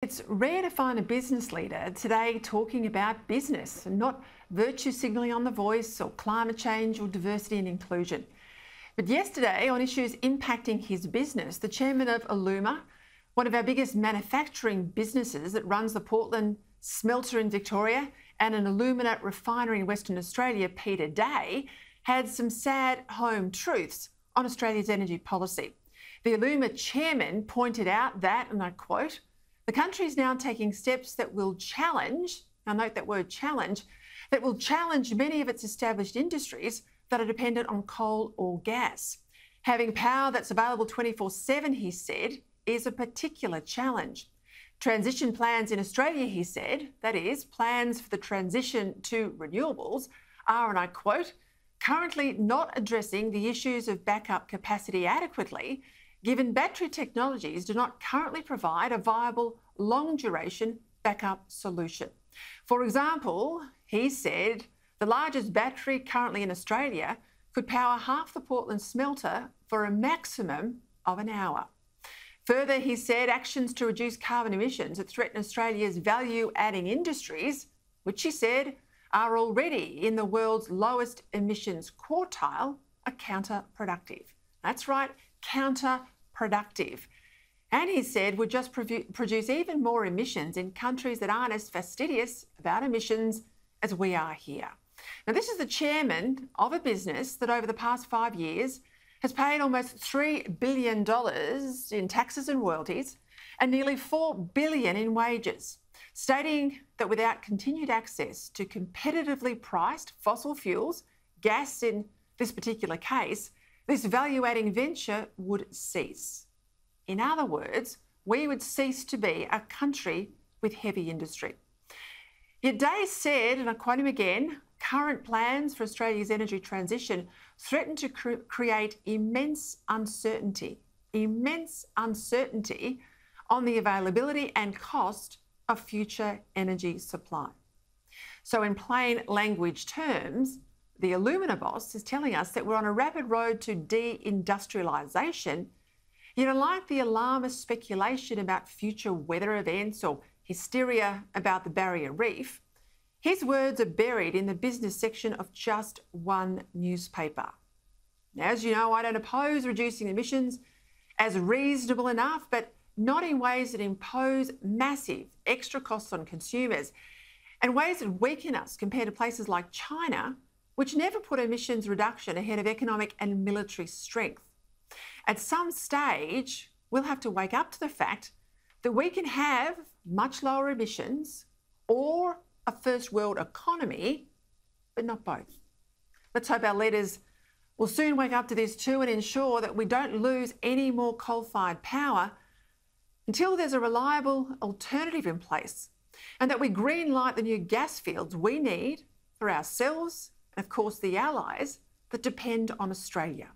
It's rare to find a business leader today talking about business and not virtue signalling on The Voice or climate change or diversity and inclusion. But yesterday, on issues impacting his business, the chairman of Alumina, one of our biggest manufacturing businesses that runs the Portland smelter in Victoria and an alumina refinery in Western Australia, Peter, had some sad home truths on Australia's energy policy. The Alumina chairman pointed out that, and I quote, "The country is now taking steps that will challenge," now note that word challenge, "that will challenge many of its established industries that are dependent on coal or gas. Having power that's available 24/7, he said, is a particular challenge. Transition plans in Australia, he said, that is, plans for the transition to renewables, are, and I quote, currently not addressing the issues of backup capacity adequately, given battery technologies do not currently provide a viable long-duration backup solution. For example," he said, "the largest battery currently in Australia could power half the Portland smelter for a maximum of an hour." Further, he said actions to reduce carbon emissions that threaten Australia's value-adding industries, which he said are already in the world's lowest emissions quartile, are counterproductive. That's right, counterproductive. And he said would just produce even more emissions in countries that aren't as fastidious about emissions as we are here. Now, this is the chairman of a business that over the past 5 years has paid almost $3 billion in taxes and royalties and nearly $4 billion in wages, stating that without continued access to competitively priced fossil fuels, gas in this particular case, this value-adding venture would cease. In other words, we would cease to be a country with heavy industry. Yet Day said, and I quote him again, "Current plans for Australia's energy transition threaten to create immense uncertainty on the availability and cost of future energy supply." So in plain language terms, the Alumina boss is telling us that we're on a rapid road to de-industrialisation, yet unlike the alarmist speculation about future weather events or hysteria about the barrier reef, his words are buried in the business section of just one newspaper. Now, as you know, I don't oppose reducing emissions as reasonable enough, but not in ways that impose massive extra costs on consumers and ways that weaken us compared to places like China, which never put emissions reduction ahead of economic and military strength. At some stage, we'll have to wake up to the fact that we can have much lower emissions or a first world economy, but not both. Let's hope our leaders will soon wake up to this too and ensure that we don't lose any more coal-fired power until there's a reliable alternative in place and that we green-light the new gas fields we need for ourselves and, of course, the allies that depend on Australia.